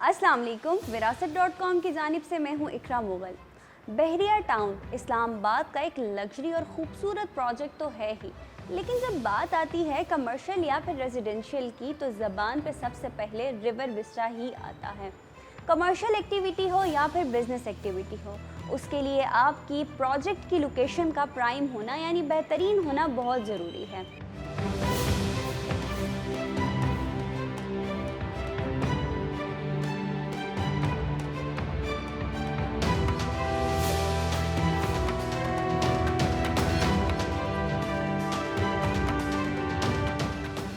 अस्सलाम वालेकुम। विरासत.com की जानिब से मैं हूँ इकरा मुगल। बहरिया टाउन इस्लामाबाद का एक लग्जरी और ख़ूबसूरत प्रोजेक्ट तो है ही, लेकिन जब बात आती है कमर्शियल या फिर रेजिडेंशियल की तो ज़बान पे सबसे पहले रिवर विस्टा ही आता है। कमर्शियल एक्टिविटी हो या फिर बिजनेस एक्टिविटी हो, उसके लिए आपकी प्रोजेक्ट की लोकेशन का प्राइम होना यानी बेहतरीन होना बहुत ज़रूरी है।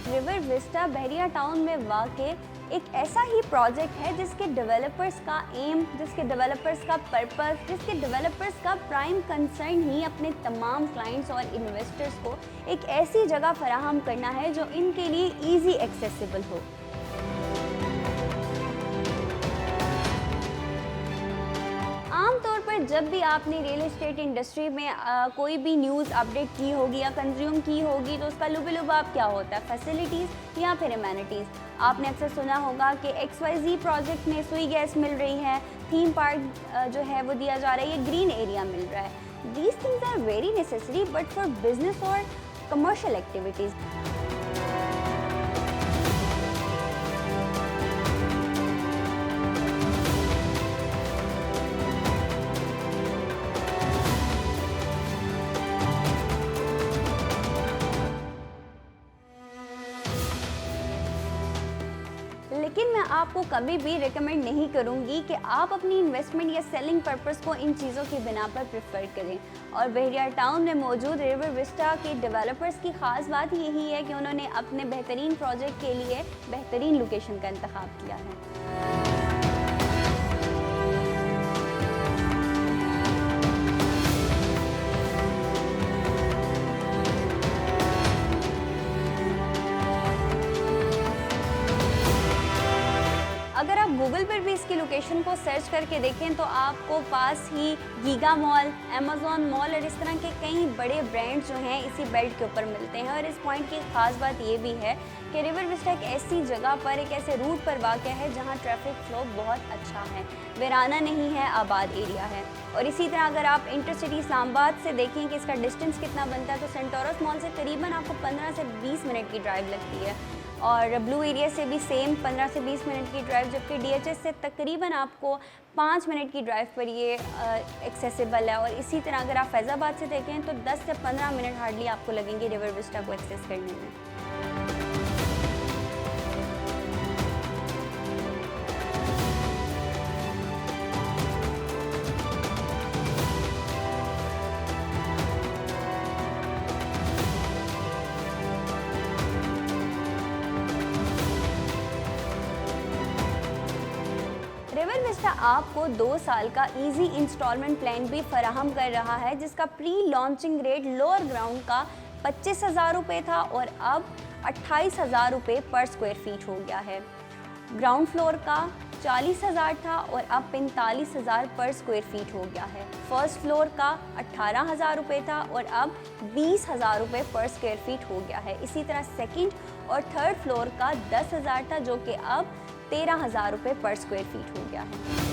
रिवर विस्टा बहरिया टाउन में वाक़े एक ऐसा ही प्रोजेक्ट है जिसके डेवलपर्स का एम, जिसके डेवलपर्स का पर्पस, जिसके डेवलपर्स का प्राइम कंसर्न ही अपने तमाम क्लाइंट्स और इन्वेस्टर्स को एक ऐसी जगह फराहम करना है जो इनके लिए ईजी एक्सेसिबल हो। आमतौर पर जब भी आपने रियल एस्टेट इंडस्ट्री में कोई भी न्यूज़ अपडेट की होगी या कंज्यूम की होगी तो उसका लुबे-लुबाब क्या होता है, फैसिलिटीज़ या फिर एमेनिटीज़। आपने अक्सर सुना होगा कि XYZ प्रोजेक्ट में सुई गैस मिल रही है, थीम पार्क जो है वो दिया जा रहा है, ये ग्रीन एरिया मिल रहा है। These things are very necessary but for business और कमर्शियल एक्टिविटीज़। लेकिन मैं आपको कभी भी रिकमेंड नहीं करूंगी कि आप अपनी इन्वेस्टमेंट या सेलिंग पर्पस को इन चीज़ों की बिना पर प्रेफर करें। और बहरिया टाउन में मौजूद रिवर विस्टा के डेवलपर्स की ख़ास बात यही है कि उन्होंने अपने बेहतरीन प्रोजेक्ट के लिए बेहतरीन लोकेशन का इंतखाब किया है। अगर आप गूगल पर भी इसकी लोकेशन को सर्च करके देखें तो आपको पास ही गीगा मॉल, अमेज़न मॉल और इस तरह के कई बड़े ब्रांड्स जो हैं इसी बेल्ट के ऊपर मिलते हैं। और इस पॉइंट की ख़ास बात ये भी है कि रिवर विस्टा एक ऐसी जगह पर, एक ऐसे रूट पर वाक़ है जहाँ ट्रैफिक फ्लो बहुत अच्छा है, वीराना नहीं है, आबाद एरिया है। और इसी तरह अगर आप इंटरसिटी इस्लामाबाद से देखें कि इसका डिस्टेंस कितना बनता है तो सेंटोरस मॉल से करीबन आपको 15 से 20 मिनट की ड्राइव लगती है और ब्लू एरिया से भी सेम 15 से 20 मिनट की ड्राइव, जबकि DHS से तकरीबन आपको 5 मिनट की ड्राइव पर ये एक्सेसिबल है। और इसी तरह अगर आप फैज़ाबाद से देखें तो 10 से 15 मिनट हार्डली आपको लगेंगे रिवर विस्टा को एक्सेस करने में। रिवर विस्टा आपको 2 साल का इजी इंस्टॉलमेंट प्लान भी फराहम कर रहा है जिसका pre launching rate lower ground का 25,000 रुपये था और अब 28,000 रुपये पर स्क्वायर फीट हो गया है। ग्राउंड फ्लोर का 40,000 था और अब 45,000 पर स्क्वायर फीट हो गया है। फर्स्ट फ्लोर का 18,000 रुपये था और अब 20,000 रुपये पर स्क्वायर फीट हो गया है। इसी तरह सेकंड और थर्ड फ्लोर का 10,000 था जो कि अब 13,000 रुपये पर स्क्वायर फीट हो गया है।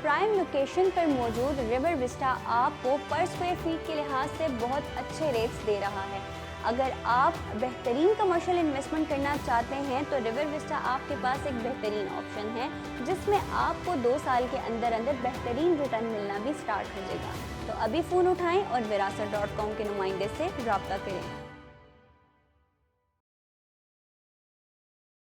प्राइम लोकेशन पर मौजूद रिवर विस्टा आपको पर स्क्वायर फीट के लिहाज से बहुत अच्छे रेट्स दे रहा है। अगर आप बेहतरीन कमर्शियल इन्वेस्टमेंट करना चाहते हैं तो रिवर विस्टा आपके पास एक बेहतरीन ऑप्शन है जिसमें आपको 2 साल के अंदर अंदर बेहतरीन रिटर्न मिलना भी स्टार्ट हो जाएगा। तो अभी फ़ोन उठाएं और विरासत.com के नुमाइंदे से रब्ता करें।